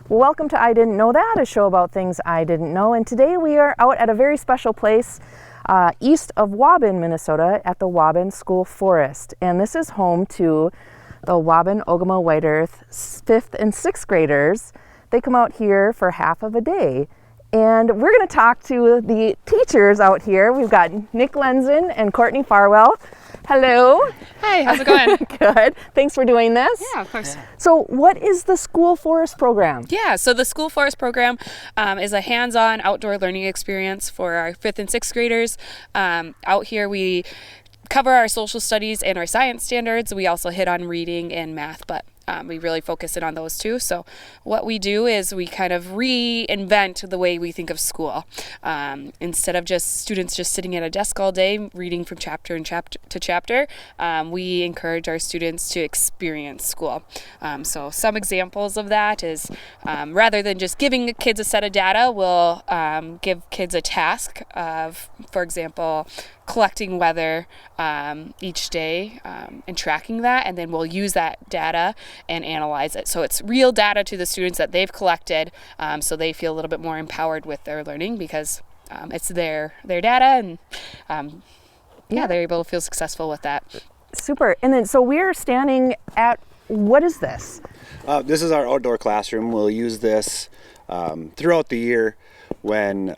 Well, welcome to I Didn't Know That, a show about things I didn't know. And today we are out at a very special place east of Waubun, Minnesota, at the Waubun School Forest. And this is home to the Waubun Ogama White Earth 5th and 6th graders. They come out here for half of a day. And we're going to talk to the teachers out here. We've got Nick Lenzen and Courtney Farwell. Hello. Hi, how's it going? Good. Thanks for doing this. Yeah, of course. So what is the School Forest program? Yeah, so the School Forest program is a hands-on outdoor learning experience for our 5th and 6th graders. Out here we cover our social studies and our science standards. We also hit on reading and math, but we really focus in on those two. So what we do is we kind of reinvent the way we think of school. Instead of just students just sitting at a desk all day reading from chapter to chapter, we encourage our students to experience school. So some examples of that is rather than just giving kids a set of data, we'll give kids a task of, for example, collecting weather each day and tracking that, and then we'll use that data and analyze it. So it's real data to the students that they've collected, so they feel a little bit more empowered with their learning because it's their data, and they're able to feel successful with that. Super. And then so we're standing at, what is this? This is our outdoor classroom. We'll use this throughout the year when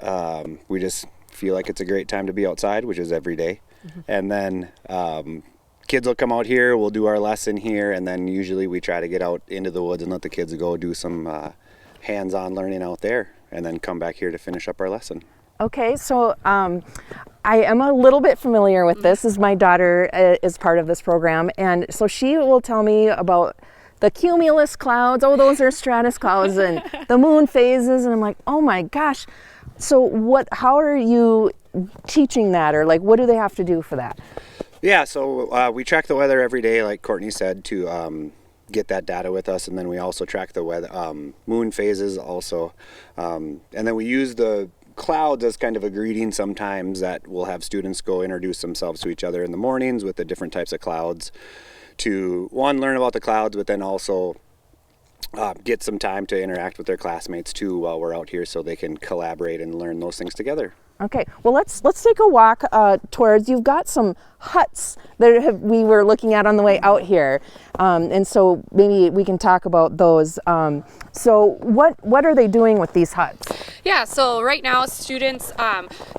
we just feel like it's a great time to be outside, which is every day. Mm-hmm. And then kids will come out here, we'll do our lesson here, and then usually we try to get out into the woods and let the kids go do some hands-on learning out there, and then come back here to finish up our lesson. Okay, so I am a little bit familiar with this, as my daughter is part of this program, and so she will tell me about the cumulus clouds. Oh, those are stratus clouds, and the moon phases, and I'm like, oh my gosh. So how are you teaching that, or like what do they have to do for that? Yeah, so we track the weather every day, like Courtney said, to get that data with us, and then we also track the weather, moon phases also, and then we use the clouds as kind of a greeting sometimes, that we'll have students go introduce themselves to each other in the mornings with the different types of clouds to, one, learn about the clouds, but then also get some time to interact with their classmates too while we're out here, so they can collaborate and learn those things together. Okay, well let's take a walk towards, you've got some huts that we were looking at on the way out here, and so maybe we can talk about those. So what are they doing with these huts? Yeah, so right now students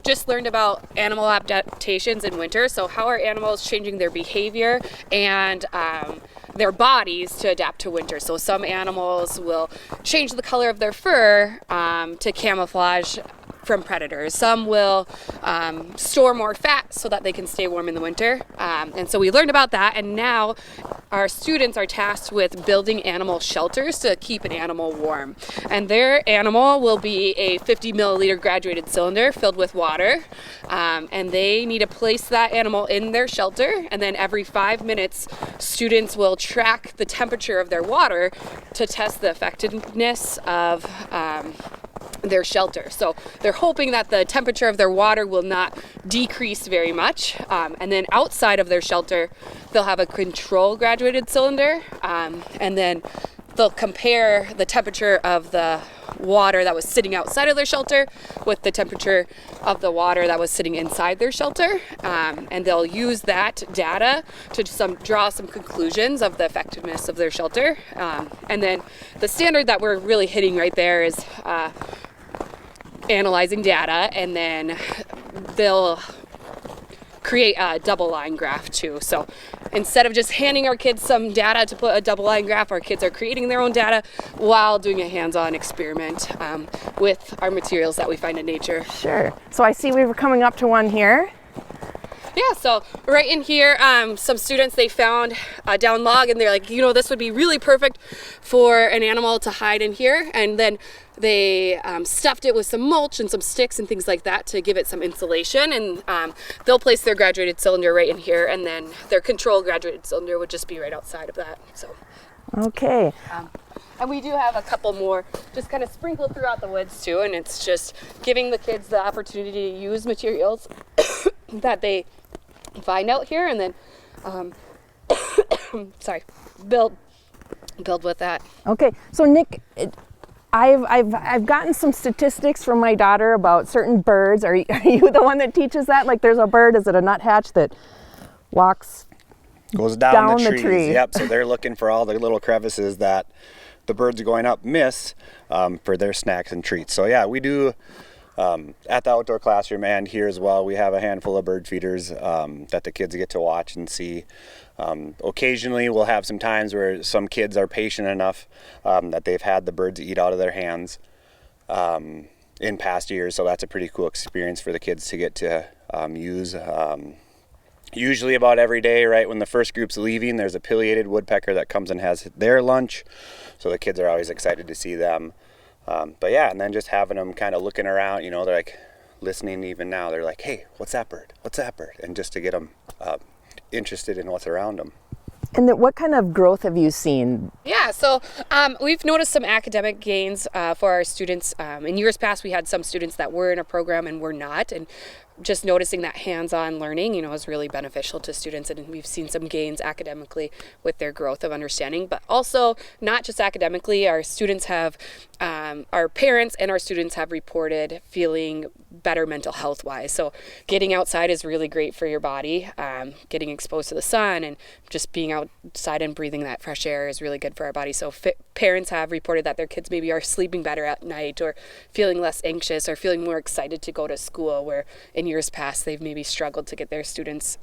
just learned about animal adaptations in winter. So how are animals changing their behavior and their bodies to adapt to winter. So some animals will change the color of their fur to camouflage from predators. Some will store more fat so that they can stay warm in the winter. And so we learned about that, and now our students are tasked with building animal shelters to keep an animal warm. And their animal will be a 50 milliliter graduated cylinder filled with water. And they need to place that animal in their shelter, and then every 5 minutes students will track the temperature of their water to test the effectiveness of their shelter. So they're hoping that the temperature of their water will not decrease very much. And then outside of their shelter, they'll have a control graduated cylinder, and then they'll compare the temperature of the water that was sitting outside of their shelter with the temperature of the water that was sitting inside their shelter, and they'll use that data to draw some conclusions of the effectiveness of their shelter. And then the standard that we're really hitting right there is analyzing data, and then they'll create a double line graph too. So instead of just handing our kids some data to put a double line graph, our kids are creating their own data while doing a hands-on experiment with our materials that we find in nature. Sure. So I see we were coming up to one here. Yeah, so right in here, some students, they found a down log, and they're like, this would be really perfect for an animal to hide in here. And then they stuffed it with some mulch and some sticks and things like that to give it some insulation. And they'll place their graduated cylinder right in here, and then their control graduated cylinder would just be right outside of that. So. Okay. And we do have a couple more just kind of sprinkled throughout the woods too, and it's just giving the kids the opportunity to use materials that they find out here, and then build with that. Okay, so Nick, I've gotten some statistics from my daughter about certain birds. Are you the one that teaches that? Like there's a bird, is it a nuthatch that goes down the trees? tree? Yep, so they're looking for all the little crevices that the birds going up miss for their snacks and treats. So yeah, we do at the outdoor classroom and here as well, we have a handful of bird feeders that the kids get to watch and see. Occasionally we'll have some times where some kids are patient enough that they've had the birds eat out of their hands in past years, so that's a pretty cool experience for the kids to get to use. Usually about every day, right when the first group's leaving, there's a pileated woodpecker that comes and has their lunch, so the kids are always excited to see them. But yeah, and then just having them kind of looking around, you know, they're like listening even now. They're like, hey, what's that bird? What's that bird? And just to get them interested in what's around them. And what kind of growth have you seen? Yeah, so we've noticed some academic gains for our students. In years past, we had some students that were in a program and were not, and just noticing that hands-on learning, you know, is really beneficial to students, and we've seen some gains academically with their growth of understanding, but also not just academically. Our students have, our parents and our students have reported feeling better mental health-wise. So getting outside is really great for your body. Getting exposed to the sun and just being outside and breathing that fresh air is really good for our body. So parents have reported that their kids maybe are sleeping better at night or feeling less anxious or feeling more excited to go to school, where in years past they've maybe struggled to get their students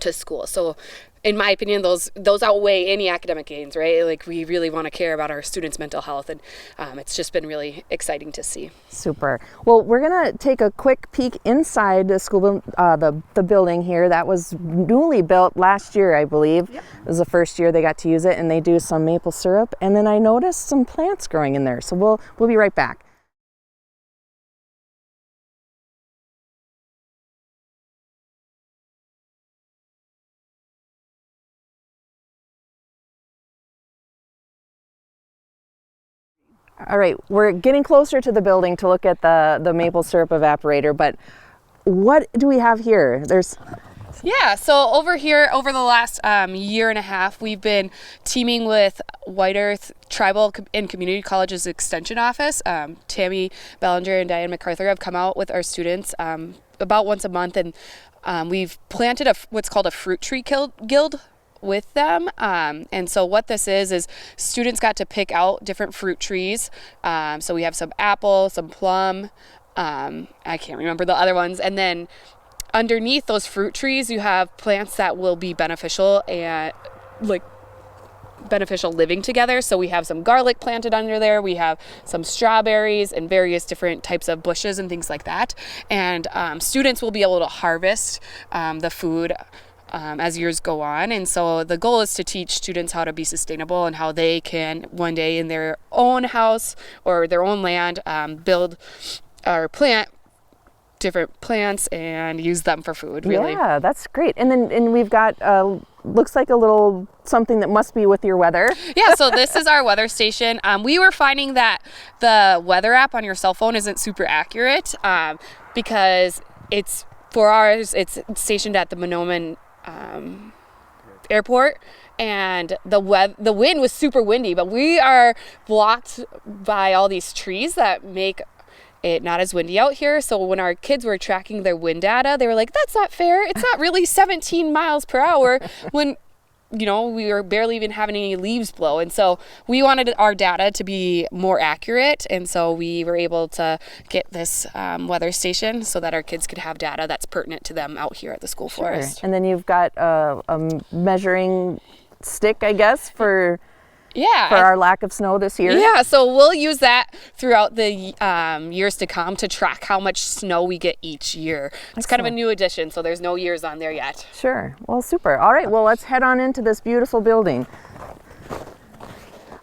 to school. So in my opinion, those outweigh any academic gains, right? Like we really want to care about our students' mental health, and it's just been really exciting to see. Super. Well, we're gonna take a quick peek inside the school, the building here that was newly built last year, I believe. Yep. It was the first year they got to use it, and they do some maple syrup. And then I noticed some plants growing in there. So we'll be right back. All right, we're getting closer to the building to look at the maple syrup evaporator, but what do we have here? Yeah, so over here, over the last year and a half, we've been teaming with White Earth Tribal and Community College's Extension Office. Tammy Bellinger and Diane MacArthur have come out with our students about once a month, and we've planted what's called a fruit tree guild with them. And so what this is students got to pick out different fruit trees. So we have some apple, some plum, I can't remember the other ones. And then underneath those fruit trees, you have plants that will be beneficial and beneficial living together. So we have some garlic planted under there. We have some strawberries and various different types of bushes and things like that. And students will be able to harvest the food as years go on. And so the goal is to teach students how to be sustainable and how they can one day in their own house or their own land build or plant different plants and use them for food, really. Yeah, that's great. And we've got looks like a little something that must be with your weather. Yeah, so this is our weather station. We were finding that the weather app on your cell phone isn't super accurate because it's stationed at the Monoman airport, and the wind was super windy, but we are blocked by all these trees that make it not as windy out here. So when our kids were tracking their wind data, they were like, that's not fair. It's not really 17 miles per hour when, you know, we were barely even having any leaves blow. And so we wanted our data to be more accurate. And so we were able to get this weather station so that our kids could have data that's pertinent to them out here at the school forest. And then you've got a measuring stick, I guess, for our lack of snow this year. Yeah, so we'll use that throughout the years to come to track how much snow we get each year. It's kind of a new addition, so there's no years on there yet. Sure. Well, super. All right, well, let's head on into this beautiful building.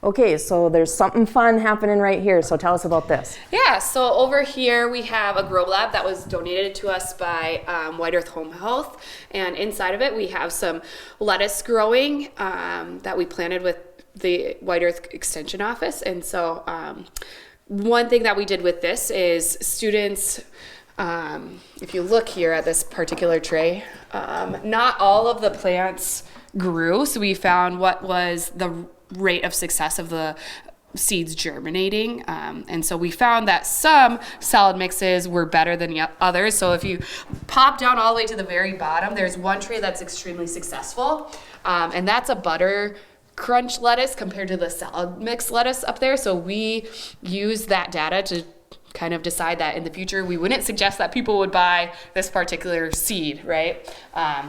Okay, so there's something fun happening right here, so tell us about this. Yeah, so over here we have a grow lab that was donated to us by White Earth Home Health, and inside of it we have some lettuce growing that we planted with the White Earth Extension Office. And so one thing that we did with this is students, if you look here at this particular tray, not all of the plants grew. So we found what was the rate of success of the seeds germinating. And so we found that some salad mixes were better than others. So if you pop down all the way to the very bottom, there's one tray that's extremely successful. And that's a butter crunch lettuce compared to the salad mix lettuce up there. So we use that data to kind of decide that in the future we wouldn't suggest that people would buy this particular seed, right?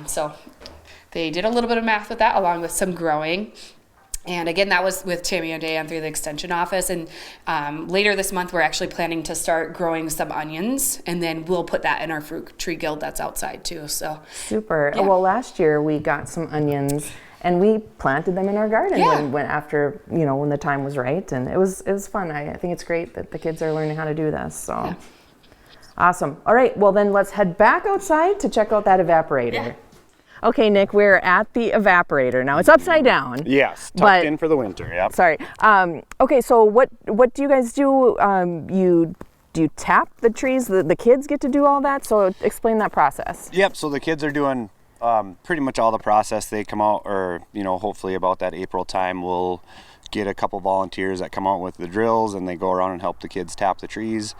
So they did a little bit of math with that along with some growing. And again, that was with Tammy and Dan through the extension office. And later this month, we're actually planning to start growing some onions, and then we'll put that in our fruit tree guild that's outside too. So super. Yeah. Well, last year we got some onions and we planted them in our garden when after, when the time was right, and it was fun. I think it's great that the kids are learning how to do this. So yeah. Awesome. All right, well then let's head back outside to check out that evaporator. Yeah. Okay, Nick, we're at the evaporator now. It's upside down. Yes, tucked in for the winter. Yep. Sorry. Okay, so what do you guys do? Do you tap the trees? The kids get to do all that. So explain that process. Yep. So the kids are doing pretty much all the process. They come out, or hopefully about that April time, we'll get a couple volunteers that come out with the drills, and they go around and help the kids tap the trees,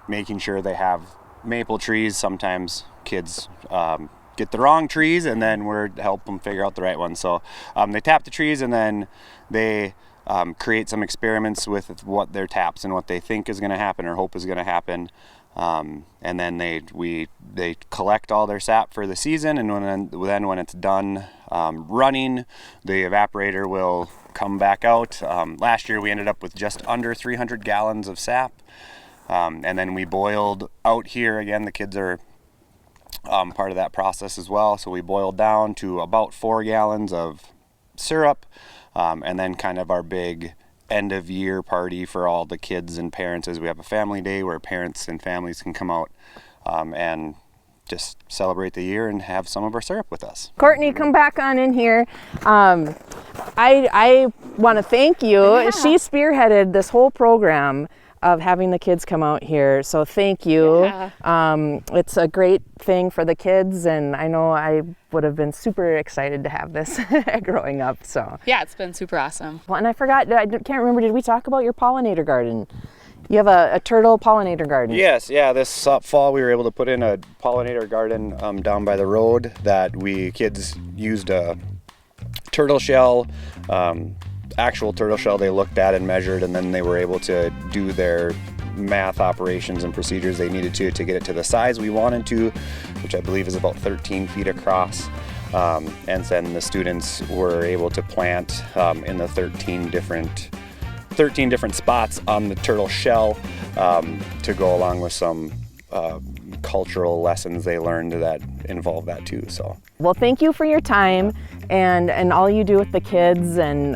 making sure they have maple trees. Sometimes kids get the wrong trees, and then we're help them figure out the right ones. So they tap the trees, and then they create some experiments with what their taps and what they think is going to happen or hope is going to happen. And then they collect all their sap for the season, and when it's done running, the evaporator will come back out. Last year we ended up with just under 300 gallons of sap, and then we boiled out here. Again, the kids are part of that process as well. So we boiled down to about 4 gallons of syrup, and then kind of our big end of year party for all the kids and parents is we have a family day where parents and families can come out and just celebrate the year and have some of our syrup with us. Courtney, come back on in here. I want to thank you. Yeah. She spearheaded this whole program of having the kids come out here, so thank you. Yeah. It's a great thing for the kids, and I know I would have been super excited to have this growing up. So yeah, it's been super awesome. Well, and I forgot, I can't remember, did we talk about your pollinator garden? You have a turtle pollinator garden. Yes, yeah, this fall we were able to put in a pollinator garden down by the road that kids used a turtle shell, actual turtle shell they looked at and measured, and then they were able to do their math operations and procedures they needed to get it to the size we wanted to, which I believe is about 13 feet across. And then the students were able to plant in the 13 different spots on the turtle shell to go along with some cultural lessons they learned that involve that too. So well, thank you for your time and all you do with the kids, and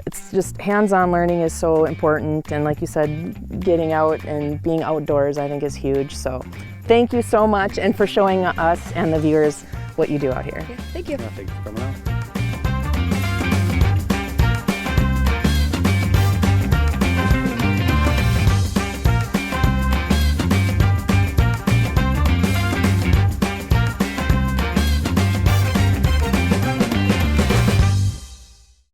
it's just hands-on learning is so important, and like you said, getting out and being outdoors I think is huge. So thank you so much, and for showing us and the viewers what you do out here. Yeah, thank you. Thank you for coming out.